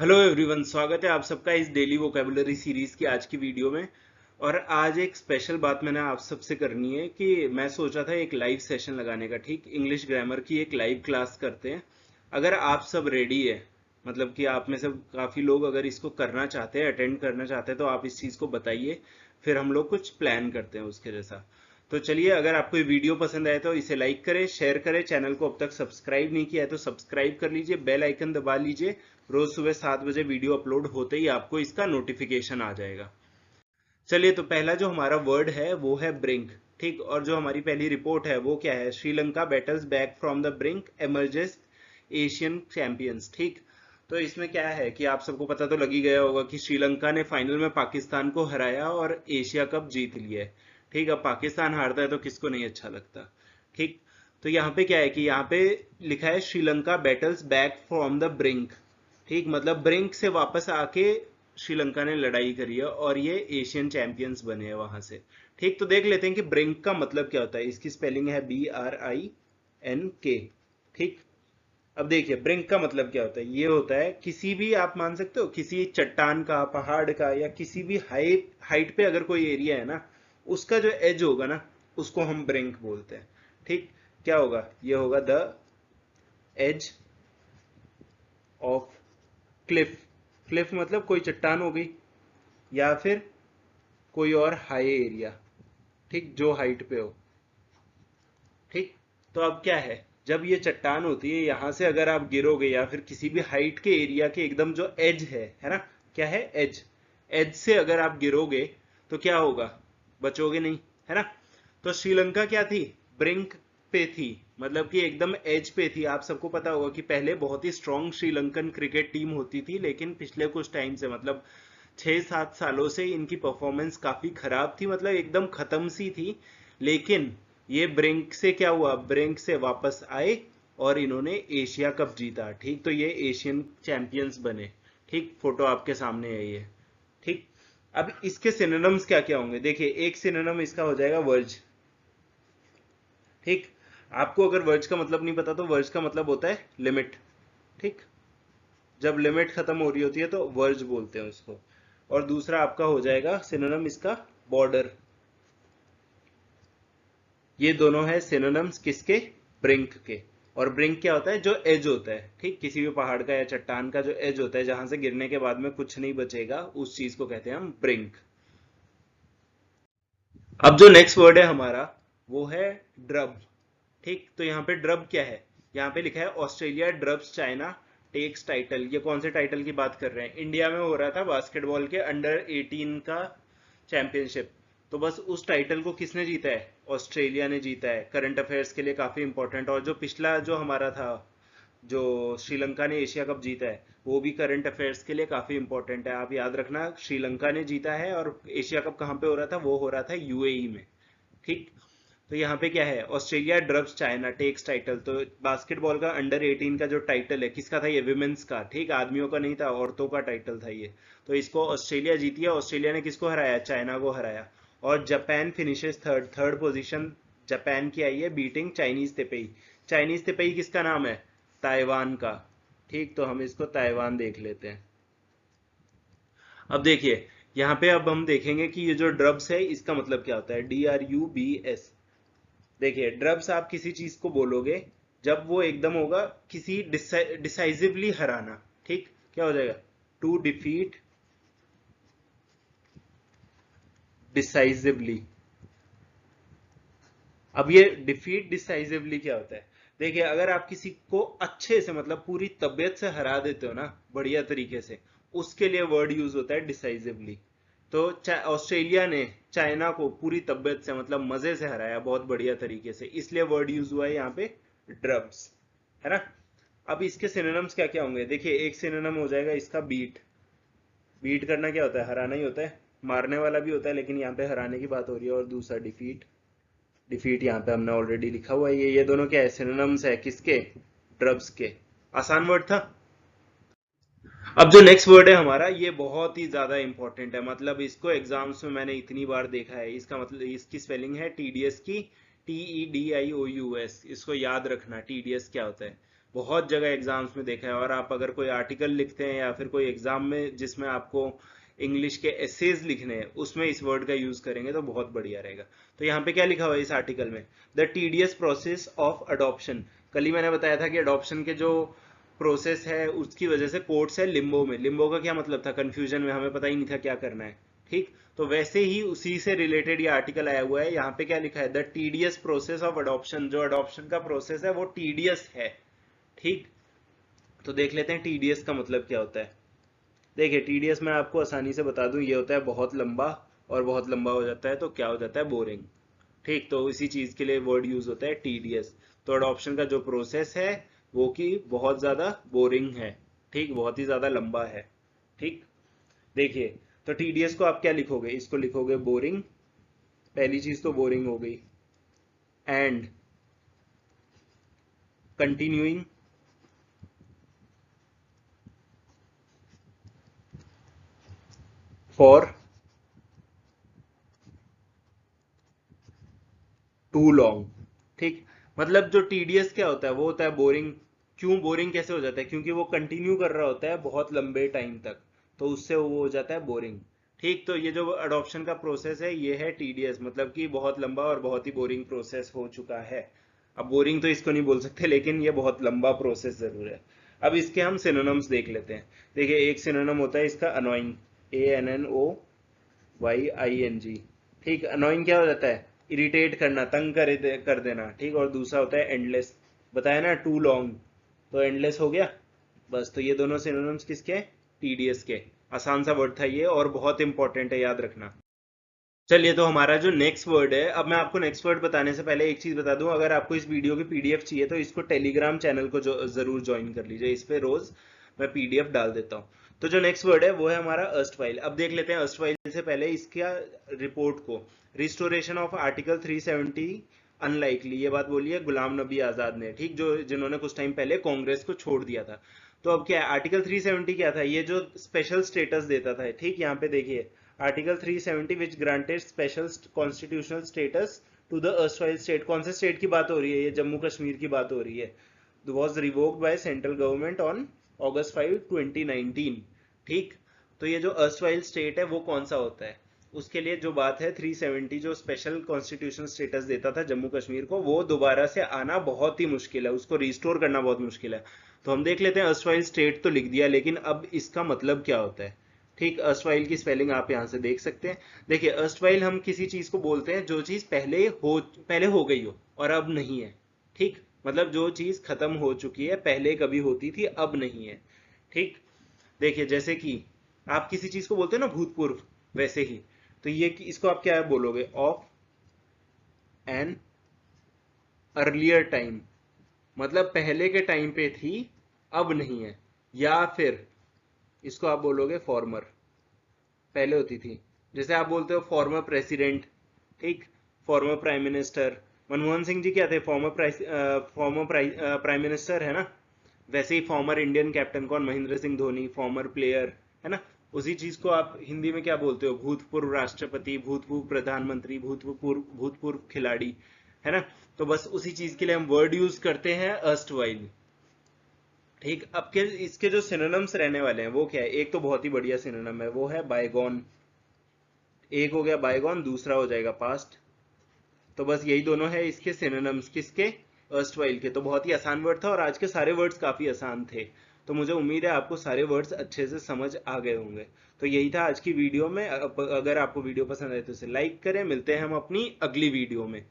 Hello everyone, स्वागत है आप सबका इस डेली वोकेबुलरी सीरीज की आज की वीडियो में। और आज एक स्पेशल बात मैंने आप सबसे करनी है कि मैं सोचा था एक लाइव सेशन लगाने का। ठीक, इंग्लिश ग्रामर की एक लाइव क्लास करते हैं। अगर आप सब रेडी है, मतलब कि आप में से काफी लोग अगर इसको करना चाहते हैं, अटेंड करना चाहते हैं, तो आप इस चीज को बताइए, फिर हम लोग कुछ प्लान करते हैं उसके जैसा। तो चलिए, अगर आपको ये वीडियो पसंद आए तो इसे लाइक करें, शेयर करें, चैनल को अब तक सब्सक्राइब नहीं किया है तो सब्सक्राइब कर लीजिए, बेल आइकन दबा लीजिए। रोज सुबह 7 बजे वीडियो अपलोड होते ही आपको इसका नोटिफिकेशन आ जाएगा। चलिए, तो पहला जो हमारा वर्ड है वो है ब्रिंक। ठीक, और जो हमारी पहली रिपोर्ट है वो क्या है? Sri Lanka battles back from the brink, emerges Asian champions. ठीक, तो इसमें क्या है कि आप सबको पता तो लग ही गया होगा कि श्रीलंका ने फाइनल में पाकिस्तान को हराया और एशिया कप जीत लिया है। ठीक, अब पाकिस्तान हारता है तो किसको नहीं अच्छा लगता। ठीक, तो यहाँ पे क्या है कि यहाँ पे लिखा है Sri Lanka battles back from the brink. ठीक, मतलब ब्रिंक से वापस आके श्रीलंका ने लड़ाई करी है और ये एशियन चैंपियंस बने हैं वहां से। ठीक, तो देख लेते हैं कि ब्रिंक का मतलब क्या होता है। इसकी स्पेलिंग है BRINK। ठीक, अब देखिए ब्रिंक का मतलब क्या होता है। ये होता है किसी भी, आप मान सकते हो, किसी चट्टान का, पहाड़ का, या किसी भी हाइट हाइट पे अगर कोई एरिया है ना, उसका जो एज होगा ना, उसको हम ब्रिंक बोलते हैं। ठीक, क्या होगा? ये होगा the edge of cliff. Cliff मतलब कोई चट्टान हो गई, या फिर कोई और हाई एरिया। ठीक, जो हाइट पे हो। ठीक, तो अब क्या है, जब ये चट्टान होती है, यहां से अगर आप गिरोगे या फिर किसी भी हाइट के एरिया के एकदम जो एज है ना, क्या है? एज। एज से अगर आप गिरोगे तो क्या होगा? बचोगे नहीं, है ना। तो श्रीलंका क्या थी? ब्रिंक पे थी, मतलब कि एकदम एज पे थी। आप सबको पता होगा कि पहले बहुत ही स्ट्रांग श्रीलंकन क्रिकेट टीम होती थी, लेकिन पिछले कुछ टाइम से, मतलब 6-7 सालों से इनकी परफॉर्मेंस काफी खराब थी, मतलब एकदम खत्म सी थी। लेकिन ये ब्रिंक से क्या हुआ? ब्रिंक से वापस आए और इन्होंने एशिया कप जीता। ठीक, तो ये एशियन चैंपियंस बने। ठीक, फोटो आपके सामने है ये। ठीक, अब इसके सिनोनिम्स क्या क्या होंगे? देखिए, एक सिनोनिम इसका हो जाएगा वर्ज। ठीक, आपको अगर वर्ज का मतलब नहीं पता तो वर्ज का मतलब होता है लिमिट। ठीक, जब लिमिट खत्म हो रही होती है तो वर्ज बोलते हैं उसको। और दूसरा आपका हो जाएगा सिनोनिम इसका बॉर्डर। ये दोनों है सिनोनिम्स किसके? ब्रिंक के। और ब्रिंक क्या होता है? जो एज होता है। ठीक, किसी भी पहाड़ का या चट्टान का जो एज होता है, जहां से गिरने के बाद में कुछ नहीं बचेगा, उस चीज को कहते हैं हम ब्रिंक। अब जो नेक्स्ट वर्ड है हमारा वो है ड्रब। ठीक, तो यहाँ पे ड्रब क्या है? यहाँ पे लिखा है Australia drubs China takes title. ये कौन से टाइटल की बात कर रहे हैं? इंडिया में हो रहा था बास्केटबॉल के अंडर 18 का चैंपियनशिप। तो बस उस टाइटल को किसने जीता है? ऑस्ट्रेलिया ने जीता है। करंट अफेयर्स के लिए काफी इंपॉर्टेंट। और जो पिछला जो हमारा था, जो श्रीलंका ने एशिया कप जीता है, वो भी करंट अफेयर्स के लिए काफी इंपॉर्टेंट है। आप याद रखना, श्रीलंका ने जीता है। और एशिया कप कहाँ पे हो रहा था? वो हो रहा था यूएई में। ठीक, तो यहाँ पे क्या है? Australia drubs China takes title. तो बास्केटबॉल का अंडर 18 का जो टाइटल है, किसका था? ये विमेंस का। ठीक, आदमियों का नहीं था, औरतों का टाइटल था ये। तो इसको ऑस्ट्रेलिया जीती है। ऑस्ट्रेलिया ने किसको हराया? चाइना को हराया। और Japan finishes third. Third position Japan की आई है, बीटिंग चाइनीज तेपेई। चाइनीज तेपेई किसका नाम है? ताइवान का। ठीक, तो हम इसको ताइवान देख लेते हैं। अब देखिए, यहाँ पे अब हम देखेंगे कि ये जो ड्रब्स है इसका मतलब क्या होता है। DRUBS। देखिए, ड्रब्स आप किसी चीज को बोलोगे जब वो एकदम होगा किसी डिसाइसिवली हराना। ठीक, क्या हो जाएगा? To defeat decisively. अब ये डिफीट डिसाइसिवली क्या होता है? देखिए, अगर आप किसी को अच्छे से, मतलब पूरी तबियत से हरा देते हो ना, बढ़िया तरीके से, उसके लिए वर्ड यूज होता है डिसाइसिवली। तो ऑस्ट्रेलिया ने चाइना को पूरी तबियत से, मतलब मजे से हराया, बहुत बढ़िया तरीके से, इसलिए वर्ड यूज हुआ है यहाँ पे ड्रब्स, है ना। अब इसके सिनोनिम्स क्या क्या होंगे? देखिए, एक सिनोनिम हो जाएगा इसका बीट। बीट करना क्या होता है? हराना ही होता है। मारने वाला भी होता है, लेकिन यहाँ पे हराने की बात हो रही है। और दूसरा डिफीट। डिफीट यहाँ पे हमने ऑलरेडी लिखा हुआ है। ये दोनों क्या है? सिनोनिम्स है किसके? ड्रब्स के। आसान वर्ड था। अब जो नेक्स्ट वर्ड है हमारा, ये बहुत ही ज्यादा इंपॉर्टेंट है, मतलब इसको एग्जाम्स में मैंने इतनी बार देखा है। इसका मतलब, इसकी स्पेलिंग है TDS की, TEDIOUS। इसको याद रखना, TDS क्या होता है। बहुत जगह एग्जाम्स में देखा है। और आप अगर कोई आर्टिकल लिखते हैं या फिर कोई एग्जाम में जिसमें आपको इंग्लिश के एसेज लिखने हैं, उसमें इस वर्ड का यूज करेंगे तो बहुत बढ़िया रहेगा। तो यहाँ पे क्या लिखा हुआ है इस आर्टिकल में, the tedious process of adoption. कल ही मैंने बताया था कि अडॉप्शन के जो प्रोसेस है उसकी वजह से कोर्ट्स है लिम्बो में। लिम्बो का क्या मतलब था, कंफ्यूजन में, हमें पता ही नहीं था क्या करना है। ठीक, तो वैसे ही उसी से रिलेटेड ये आर्टिकल आया हुआ है। यहाँ पे क्या लिखा है, the tedious process of adoption. जो अडॉप्शन का प्रोसेस है वो टीडियस है। ठीक, तो देख लेते हैं टीडीएस का मतलब क्या होता है। देखिए टीडीएस मैं आपको आसानी से बता दूं, ये होता है बहुत लंबा, और बहुत लंबा हो जाता है तो क्या हो जाता है, बोरिंग। ठीक, तो इसी चीज के लिए वर्ड यूज होता है टीडीएस। तो अडॉप्शन का जो प्रोसेस है वो कि बहुत ज्यादा बोरिंग है। ठीक, बहुत ही ज्यादा लंबा है। ठीक, देखिए तो टीडीएस को आप क्या लिखोगे, इसको लिखोगे बोरिंग, पहली चीज तो बोरिंग हो गई, and continuing for too long. ठीक, मतलब जो टीडीएस क्या होता है, वो होता है बोरिंग। क्यों बोरिंग कैसे हो जाता है, क्योंकि वो कंटिन्यू कर रहा होता है बहुत लंबे टाइम तक, तो उससे वो हो जाता है बोरिंग। ठीक, तो ये जो अडॉप्शन का प्रोसेस है ये है टीडीएस, मतलब कि बहुत लंबा और बहुत ही बोरिंग प्रोसेस हो चुका है। अब बोरिंग तो इसको नहीं बोल सकते, लेकिन ये बहुत लंबा प्रोसेस जरूर है। अब इसके हम सिनोनिम्स देख लेते हैं। देखिए एक सिनोनिम होता है इसका अनोइंग, ANNOYING। ठीक, अनोइंग क्या हो जाता है, इरिटेट करना, तंग कर देना। ठीक, और दूसरा होता है एंडलेस, बताया ना, टू लॉन्ग, तो एंडलेस हो गया। बस, तो ये दोनों सिनोनिम्स किसके, टीडीएस के। आसान सा वर्ड था ये और बहुत इंपॉर्टेंट है, याद रखना। चलिए, तो हमारा जो नेक्स्ट वर्ड है, अब मैं आपको नेक्स्ट वर्ड बताने से पहले एक चीज बता दूं, अगर आपको इस वीडियो की पीडीएफ चाहिए तो इसको टेलीग्राम चैनल को जरूर ज्वाइन कर लीजिए, इस पे रोज मैं पीडीएफ डाल देता हूँ। तो जो नेक्स्ट वर्ड है वो है हमारा अर्स्टवाइल। अब देख लेते हैं अर्स्टवाइल से पहले इसका रिपोर्ट को। रिस्टोरेशन ऑफ आर्टिकल 370 अनलाइकली, ये बात बोली है गुलाम नबी आजाद ने। ठीक, जो जिन्होंने कुछ टाइम पहले कांग्रेस को छोड़ दिया था। तो अब क्या है, आर्टिकल 370 क्या था, ये जो स्पेशल स्टेटस देता था। ठीक, यहाँ पे देखिए article 370 which granted special constitutional status to the erstwhile state. कौन से स्टेट की बात हो रही है, ये जम्मू कश्मीर की बात हो रही है। Was revoked by central government on August 5, 2019। ठीक, तो ये जो अर्स्टवाइल स्टेट है वो कौन सा होता है, उसके लिए जो बात है 370 जो स्पेशल कॉन्स्टिट्यूशनल स्टेटस देता था जम्मू कश्मीर को, वो दोबारा से आना बहुत ही मुश्किल है, उसको रिस्टोर करना बहुत मुश्किल है। तो हम देख लेते हैं, अर्स्टवाइल स्टेट तो लिख दिया, लेकिन अब इसका मतलब क्या होता है। ठीक, अर्स्टवाइल की स्पेलिंग आप यहाँ से देख सकते हैं। देखिए अर्स्टवाइल हम किसी चीज को बोलते हैं जो चीज पहले हो गई हो और अब नहीं है। ठीक, मतलब जो चीज खत्म हो चुकी है, पहले कभी होती थी अब नहीं है। ठीक, देखिए जैसे कि आप किसी चीज को बोलते हो ना भूतपूर्व, वैसे ही तो ये इसको आप क्या बोलोगे, ऑफ एन अर्लियर टाइम, मतलब पहले के टाइम पे थी अब नहीं है। या फिर इसको आप बोलोगे फॉर्मर, पहले होती थी। जैसे आप बोलते हो फॉर्मर प्रेसिडेंट। ठीक, former prime minister, Manmohan Singh ji क्या थे, फॉर्मर प्राइम मिनिस्टर है ना। वैसे ही फॉर्मर इंडियन कैप्टन कौन, महेंद्र सिंह धोनी, फॉर्मर प्लेयर है ना। उसी चीज को आप हिंदी में क्या बोलते हो, भूतपूर्व राष्ट्रपति, भूतपूर्व प्रधानमंत्री, भूतपूर्व खिलाड़ी, है ना। तो बस उसी चीज के लिए हम वर्ड यूज करते हैं अर्स्टवाइल। ठीक, अब के इसके जो सिनोनिम्स रहने वाले हैं वो क्या है, एक तो बहुत ही बढ़िया सिनोनिम है, वो है बायगॉन। एक हो गया बायगॉन, दूसरा हो जाएगा पास्ट। तो बस यही दोनों है इसके सिनोनिम्स, किसके, अर्स्टवाइल के। तो बहुत ही आसान वर्ड था और आज के सारे वर्ड्स काफी आसान थे। तो मुझे उम्मीद है आपको सारे वर्ड्स अच्छे से समझ आ गए होंगे। तो यही था आज की वीडियो में। अगर आपको वीडियो पसंद आए तो इसे लाइक करें। मिलते हैं हम अपनी अगली वीडियो में।